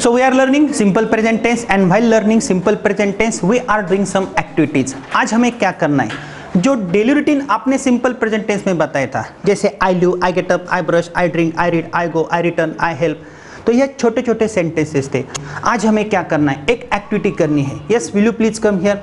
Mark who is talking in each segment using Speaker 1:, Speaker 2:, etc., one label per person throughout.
Speaker 1: So we are learning simple present tense and while learning simple present tense we are doing some activities. आज हमें क्या करना है, जो डेली रूटीन आपने सिंपल प्रेजेंट टेंस में बताया था, जैसे I live, I get up, I brush, I drink, I read, I go, I return, I help, तो ये छोटे छोटे सेंटेंसेस थे। आज हमें क्या करना है, एक एक्टिविटी करनी है। Yes, will you please come here.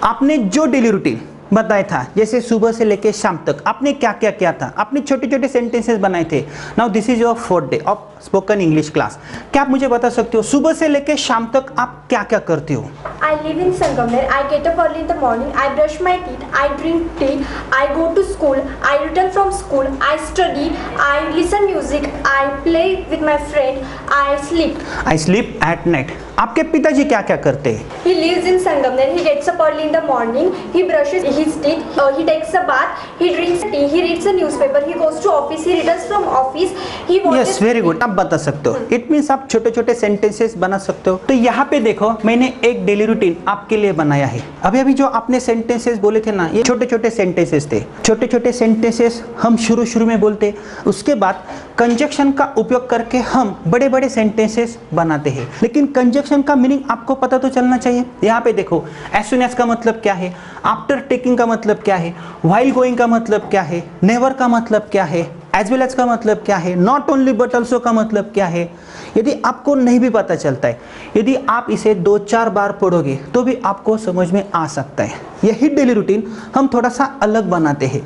Speaker 1: आपने जो डेली रूटीन बताया था, जैसे सुबह से लेके शाम तक आपने क्या क्या किया था, आपने छोटे छोटे सेंटेंसेस बनाए थे। Now this is your 4th day of spoken English class. क्या आप मुझे बता सकते हो सुबह से लेके शाम तक आप क्या क्या करते हो?
Speaker 2: I live in Sangamner. I get up early in the morning. I brush my teeth. I drink tea. I go to school. I return from school. I study. I listen music. I play with my friend. I sleep.
Speaker 1: I sleep at night. आपके पिताजी क्या क्या करते हैं?
Speaker 2: He lives in Sangamner. He gets up early in the morning. He brushes his teeth. He takes a bath. He drinks tea. He reads a newspaper. He goes to office. He returns from office. He watches.
Speaker 1: Yes, very good. आप बता सकते हो। It means आप छोटे छोटे sentences बना सकते हो। तो यहाँ पे देखो, मैंने एक डेली रूटीन आपके लिए बनाया है। अभी अभी जो आपने सेंटेंसेस बोले थे ना, ये छोटे छोटे सेंटेंसेस थे। छोटे छोटे सेंटेंसेस हम शुरू में बोलते, उसके बाद कंजक्शन का उपयोग करके हम बड़े बड़े सेंटेंसेस बनाते हैं। लेकिन कंजक्शन का मीनिंग आपको पता तो चलना चाहिए। यहाँ पे देखो, एज सून एज का मतलब क्या है, आफ्टर टेकिंग का मतलब क्या है, व्हाइल गोइंग का मतलब क्या है, नेवर का मतलब क्या है, एज वेल एज का मतलब क्या है, नॉट ओनली बट ऑल्सो का मतलब क्या है। यदि आपको नहीं भी पता चलता है, यदि आप इसे 2-4 बार पढ़ोगे तो भी आपको समझ में आ सकता है। यही डेली रूटीन हम थोड़ा सा अलग बनाते हैं।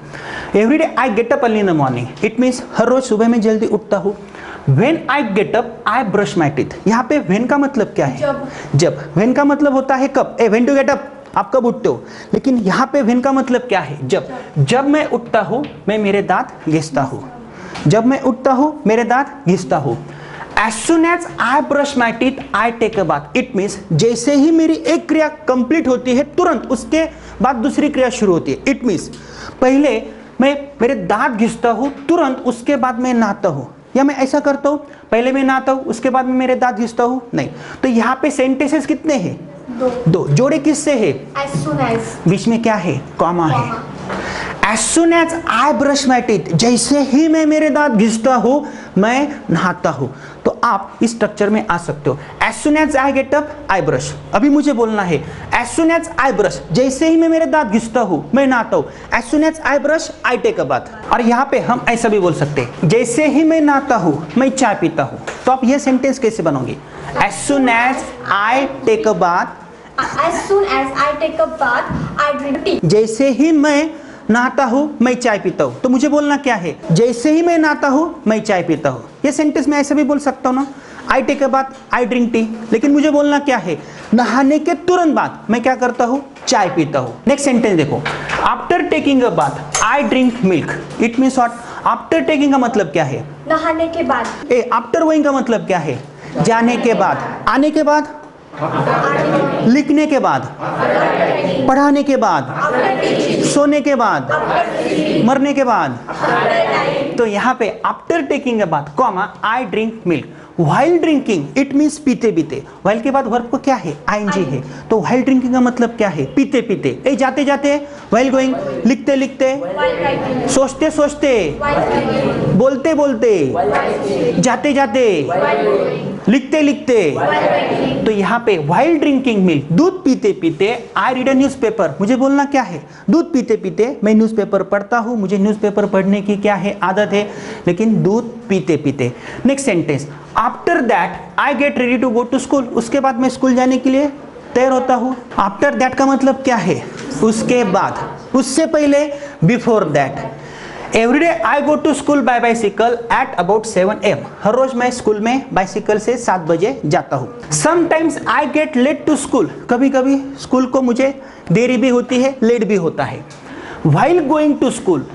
Speaker 1: Everyday I get up early in the morning, it means हर रोज सुबह में जल्दी उठता हूँ। When I get up I brush my teeth. यहाँ पे व्हेन का मतलब क्या है? जब। व्हेन का मतलब होता है कब, व्हेन टू गेट अप, आप कब उठते हो। लेकिन यहाँ पे व्हेन का मतलब क्या है? जब मैं उठता हूँ मैं मेरे दांत घिसता हूँ। जब मैं उठता हूँ मेरे दांत घिसता हूँ। As soon as I brush my teeth, I take a bath. It means जैसे ही मेरी एक क्रिया कंप्लीट होती है तुरंत उसके बाद दूसरी क्रिया शुरू होती है। It means पहले मैं मेरे दांत घिसता हूँ, तुरंत उसके बाद मैं नहाता हूँ, या मैं ऐसा करता हूँ, पहले मैं नहाता हूँ उसके बाद मैं मेरे दांत घिसता हूँ? नहीं। तो यहाँ पे सेंटेंसेस कितने हैं? दो। जोड़े किससे है?
Speaker 2: As soon as.
Speaker 1: बीच में क्या है? कॉमा है। As soon as I brush my teeth, जैसे ही मैं मेरे दांत घिसता हूँ मैं नहाता हूँ। तो आप इस स्ट्रक्चर में आ सकते हो। As soon as I get up, I brush। अभी मुझे बोलना है As soon as I brush, जैसे ही मैं मेरे दांत घिसता हूँ मैं नहाता हूँ। As soon as I brush, I take a bath। और यहाँ पे हम ऐसा भी बोल सकते हैं, जैसे ही मैं नहाता हूँ मैं चाय पीता हूँ। तो आप ये सेंटेंस कैसे बनोगे? As soon as I take a bath,
Speaker 2: As soon as I take a bath, I drink tea.
Speaker 1: जैसे ही मैं नहाता हूँ मैं चाय पीता हूँ। तो मुझे बोलना क्या है? जैसे ही मैं नहाता हूँ मैं चाय पीता हूँ। ये सेंटेंस मैं ऐसे भी बोल सकता हूँ ना, I take a bath, I drink tea. लेकिन मुझे बोलना क्या है? नहाने के तुरंत बाद मैं क्या करता हूँ? चाय पीता हूँ। नेक्स्ट सेंटेंस देखो, after taking a bath I drink milk. It means what? After taking का मतलब क्या है?
Speaker 2: नहाने के बाद।
Speaker 1: आफ्टर गोइंग का मतलब क्या है? जाने के बाद, आने के बाद, लिखने के बाद, पढ़ाने के बाद, सोने के बाद, मरने के बाद। तो यहाँ पे after taking a bath, comma, I drink milk. While drinking, it means पीते पीते। व्हाइल के बाद वर्ब को क्या है? आईएनजी है। तो व्हाइल ड्रिंकिंग का मतलब क्या है? पीते पीते। जाते जाते, व्हाइल गोइंग, लिखते लिखते, सोचते सोचते, बोलते बोलते, जाते जाते, लिखते लिखते। तो यहाँ पे व्हाइल ड्रिंकिंग मिल्क, दूध पीते पीते, आई रीड अ न्यूज़पेपर। मुझे बोलना क्या है? दूध पीते पीते मैं न्यूज़पेपर पढ़ता हूँ। मुझे न्यूज़पेपर पढ़ने की क्या है? आदत है। लेकिन दूध पीते पीते। Next sentence, after that I get ready to go to school. उसके बाद मैं स्कूल जाने के लिए तैयार होता हूँ। आफ्टर दैट का मतलब क्या है? उसके बाद। उससे पहले, before that. Everyday I go to school by bicycle at about 7 AM। हर रोज मैं स्कूल में बाइसिकल से 7 बजे जाता हूँ। Sometimes I get late to school. कभी कभी स्कूल को मुझे देरी भी होती है, लेट भी होता है। व्हाइल गोइंग टू स्कूल,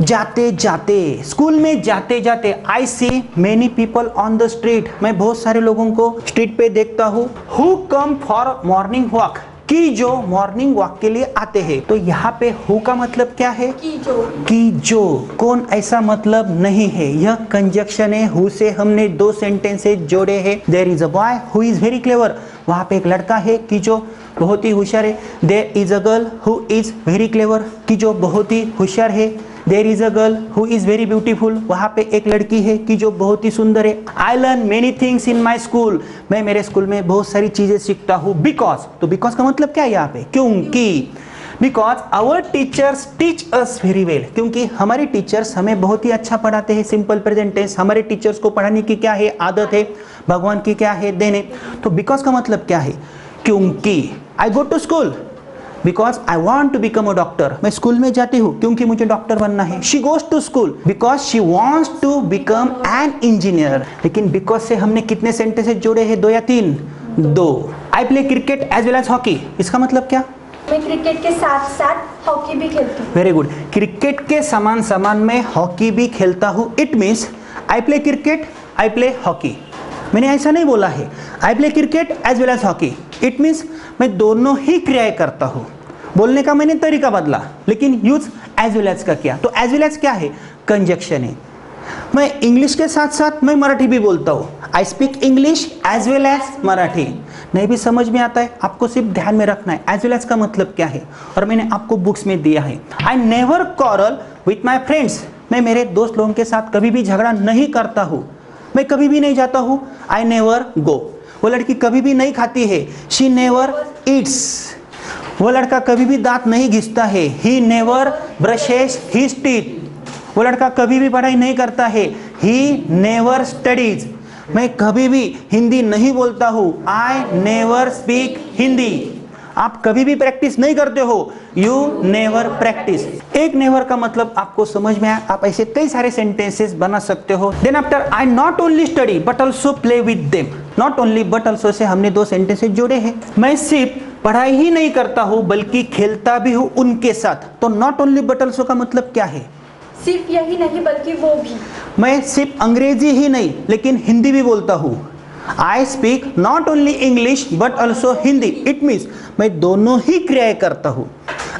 Speaker 1: जाते जाते, स्कूल में जाते जाते, I see many people on the street. मैं बहुत सारे लोगों को स्ट्रीट पे देखता हूँ। Who come for morning walk, कि जो मॉर्निंग वॉक के लिए आते हैं। तो यहाँ पे हु का मतलब क्या है? कि जो। कौन ऐसा मतलब नहीं है, यह कंजक्शन है। हु से हमने 2 सेंटेंसेस जोड़े हैं। There is a boy who is very clever. वहाँ पे एक लड़का है कि जो बहुत ही होशियार है। There is a girl who is very clever, कि जो बहुत ही होशियार है। There is a girl who is very beautiful, वहाँ पे एक लड़की है कि जो बहुत ही सुंदर है। I learn many things in my school, मैं मेरे स्कूल में बहुत सारी चीजें सीखता हूँ। बिकॉज, तो बिकॉज का मतलब क्या है यहाँ पे, क्योंकि। Because our teachers teach us very well, क्योंकि हमारे टीचर्स हमें बहुत ही अच्छा पढ़ाते हैं। सिंपल प्रेजेंट टेंस, हमारे टीचर्स को पढ़ाने की क्या है, आदत है। भगवान की क्या है, देने। तो बिकॉज का मतलब क्या है, क्योंकि। I go to school because I want to become a doctor, मैं स्कूल में जाती हूँ क्योंकि मुझे डॉक्टर बनना है। She goes to school because she wants to become an engineer. लेकिन बिकॉज से हमने कितने सेंटेंसेस जोड़े हैं, 2 या 3? 2। I play cricket as well as hockey, इसका मतलब क्या?
Speaker 2: मैं क्रिकेट के साथ साथ हॉकी भी खेलती हूँ।
Speaker 1: वेरी गुड, क्रिकेट के समान समान मैं हॉकी भी खेलता हूँ। It means I play cricket, I play hockey. मैंने ऐसा नहीं बोला है I play cricket as well as hockey, it means मैं दोनों ही क्रियाएं करता हूँ। बोलने का मैंने तरीका बदला, लेकिन यूज एज वेल एज का किया। तो एज वेल एज क्या है, कंजक्शन है। मैं इंग्लिश के साथ साथ मैं मराठी भी बोलता हूँ। I speak English as well as Marathi. नहीं भी समझ में आता है, आपको सिर्फ ध्यान में रखना है एज वेल एज का मतलब क्या है, और मैंने आपको बुक्स में दिया है। I never quarrel with my friends, मैं मेरे दोस्त लोगों के साथ कभी भी झगड़ा नहीं करता हूँ। मैं कभी भी नहीं जाता हूँ, आई नेवर गो। वो लड़की कभी भी नहीं खाती है, शी नेवर ईट्स। वो लड़का कभी भी दांत नहीं घिसता है, he never brushes his teeth. वो लड़का कभी भी पढ़ाई नहीं करता है, ही नेवर स्टडीज। मैं कभी भी हिंदी नहीं बोलता हूँ, आई नेवर स्पीक हिंदी। आप कभी भी प्रैक्टिस नहीं करते हो, यू नेवर प्रैक्टिस। एक नेवर का मतलब आपको समझ में आया, आप ऐसे कई सारे सेंटेंसेस बना सकते हो। Then after I not only study but also play with them. Not only but also से हमने 2 सेंटेंसेस जोड़े हैं। मैं सिर्फ पढ़ाई ही नहीं करता हूँ बल्कि खेलता भी हूँ उनके साथ। तो नॉट ओनली बट ऑल्सो का मतलब क्या है,
Speaker 2: सिर्फ यही नहीं बल्कि वो भी।
Speaker 1: मैं सिर्फ अंग्रेजी ही नहीं लेकिन हिंदी भी बोलता हूँ। I speak not only English but also Hindi, it means मैं दोनों ही क्रियाएं करता हूँ।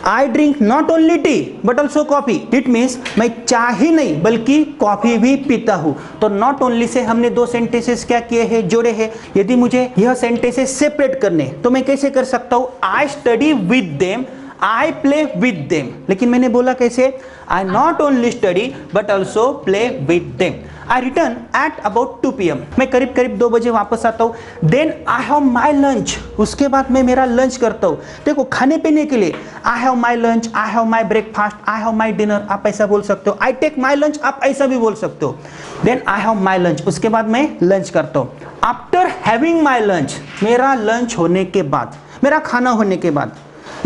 Speaker 1: I drink not only T but also coffee, it means मैं चाय ही नहीं बल्कि कॉफी भी पीता हूँ। तो नॉट ओनली से हमने 2 सेंटेंसेस क्या किए हैं, जोड़े हैं। यदि मुझे यह सेंटेंसेस सेपरेट करने तो मैं कैसे कर सकता हूँ, I study with them, I play with them. लेकिन मैंने बोला कैसे, I not only study but also play with them. I return at about 2 PM, मैं करीब करीब 2 बजे वापस आता हूँ। Then I have my lunch, उसके बाद मैं मेरा लंच करता हूँ। देखो खाने पीने के लिए आई have my lunch, I have my breakfast, I have my dinner, आप ऐसा बोल सकते हो। आई टेक माई लंच, आप ऐसा भी बोल सकते हो। Then I have my lunch, उसके बाद मैं लंच करता हूँ। आफ्टर हैविंग माई लंच, मेरा लंच होने के बाद, मेरा खाना होने के बाद,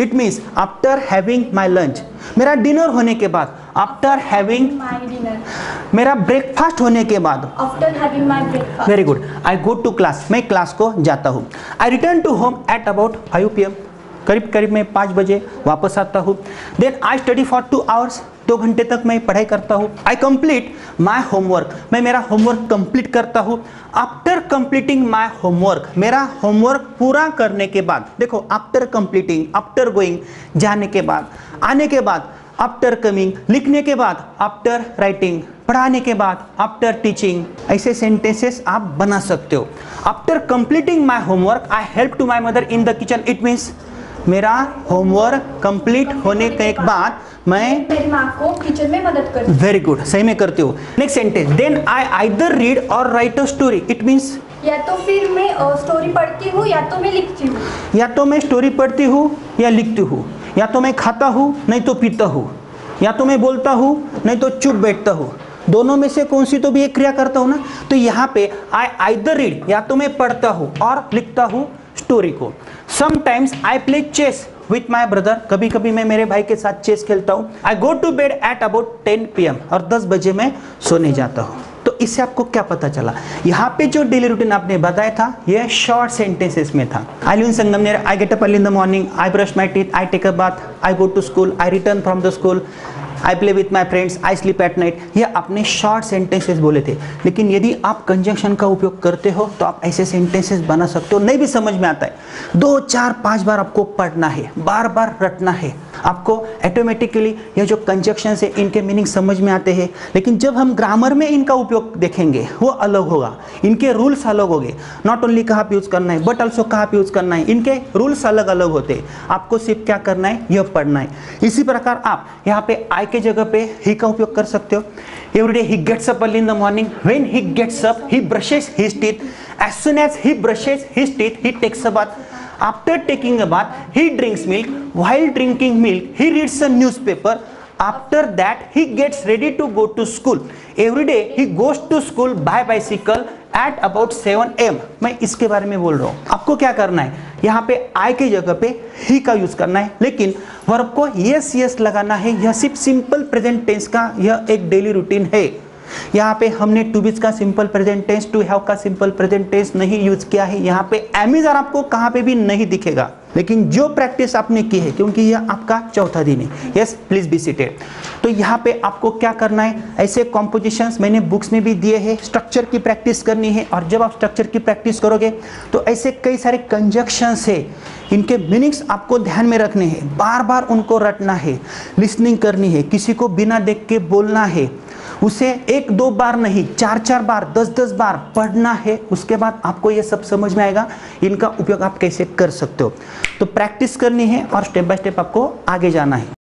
Speaker 1: it means after having my lunch. मेरा डिनर होने के बाद, आफ्टर हैविंग
Speaker 2: माय डिनर।
Speaker 1: मेरा ब्रेकफास्ट होने के बाद,
Speaker 2: after having my breakfast.
Speaker 1: Very good. I go to class, मैं क्लास को जाता हूँ। I return to home at about 5 PM, करीब करीब मैं 5 बजे वापस आता हूँ। Then I study for 2 hours, 2 घंटे तक मैं पढ़ाई करता हूँ। आई कंप्लीट माई होमवर्क, मैं मेरा होमवर्क कंप्लीट करता हूँ। आफ्टर कंप्लीटिंग माई होमवर्क, मेरा होमवर्क पूरा करने के बाद, देखो आफ्टर कंप्लीटिंग, आफ्टर गोइंग जाने के बाद, आने के बाद, आफ्टर कमिंग लिखने के बाद, आफ्टर राइटिंग पढ़ाने के बाद, आफ्टर टीचिंग, ऐसे सेंटेंसेस आप बना सकते हो। After completing my homework I help to my mother in the kitchen, it means मेरा होमवर्क कंप्लीट होने के बाद मैं
Speaker 2: मेरी माँ को किचन में मदद करती हूँ।
Speaker 1: वेरी गुड, सही में करती हूँ। Next sentence, then I either read or write a story, it means
Speaker 2: या तो फिर मैं स्टोरी पढ़ती हूँ या तो मैं लिखती हूँ।
Speaker 1: या तो मैं स्टोरी पढ़ती हूँ या लिखती हूँ, या तो मैं खाता हूँ नहीं तो पीता हूँ, या तो मैं बोलता हूँ नहीं तो चुप बैठता हूँ। दोनों में से कौन सी तो भी एक क्रिया करता हूँ ना। तो यहाँ पे आई आइदर रीड, या तो मैं पढ़ता हूँ और लिखता हूँ स्टोरी को। Sometimes I play chess with my brother, कभी कभी मैं मेरे भाई के साथ चेस खेलता हूँ। I go to bed at about 10 PM, और 10 बजे मैं सोने जाता हूँ। तो इससे आपको क्या पता चला, यहाँ पे जो डेली रूटीन आपने बताया था यह शॉर्ट सेंटेंसेस में था। I live in Sangamner, I get up early in the morning, I brush my teeth, I take a bath, I go to school, I return from the school, I play with my friends, I sleep at night. ये आपने short sentences बोले थे। लेकिन यदि आप conjunction का उपयोग करते हो तो आप ऐसे सेंटेंसेस बना सकते हो। नहीं भी समझ में आता है, 2, 4, 5 बार आपको पढ़ना है, बार बार रटना है। आपको ऑटोमेटिकली ये जो कंजक्शन है इनके मीनिंग समझ में आते हैं। लेकिन जब हम ग्रामर में इनका उपयोग देखेंगे वो अलग होगा, इनके रूल्स अलग होंगे। नॉट ओनली कहाँ पे यूज करना है बट ऑल्सो कहाँ पे यूज करना है, इनके रूल्स अलग अलग होते हैं। आपको सिर्फ क्या करना है, यह पढ़ना है। इसी प्रकार आप यहाँ पे आई के जगह पे ही का उपयोग कर सकते हो। Everyday he gets up early in the morning, when he gets up he brushes his teeth, as soon as he brushes his teeth he takes a bath, after taking a bath he drinks milk, while drinking milk he reads a newspaper, after that he gets ready to go to school, everyday he goes to school by bicycle at about 7 AM। मैं इसके बारे में बोल रहा हूँ। आपको क्या करना है, यहाँ पे आई के जगह पे ही का यूज करना है, लेकिन वर्ब को यस यस लगाना है। यह सिर्फ सिंपल प्रेजेंट टेंस का यह एक डेली रूटीन है। यहाँ पे हमने टू बीज का simple present tense, to have का सिंपल प्रेजेंट टेंस नहीं यूज किया है। यहाँ पे एमिजर आपको कहाँ पे भी नहीं दिखेगा, लेकिन जो प्रैक्टिस आपने की है, क्योंकि यह आपका चौथा दिन है। Yes please be seated. तो यहाँ पे आपको क्या करना है, ऐसे कॉम्पोजिशंस मैंने बुक्स में भी दिए हैं, स्ट्रक्चर की प्रैक्टिस करनी है। और जब आप स्ट्रक्चर की प्रैक्टिस करोगे तो ऐसे कई सारे कंजक्शंस है, इनके मीनिंग्स आपको ध्यान में रखने हैं, बार बार उनको रटना है, लिसनिंग करनी है, किसी को बिना देख के बोलना है, उसे 1-2 बार नहीं 4-4 बार 10-10 बार पढ़ना है। उसके बाद आपको ये सब समझ में आएगा इनका उपयोग आप कैसे कर सकते हो। तो प्रैक्टिस करनी है और स्टेप बाय स्टेप आपको आगे जाना है।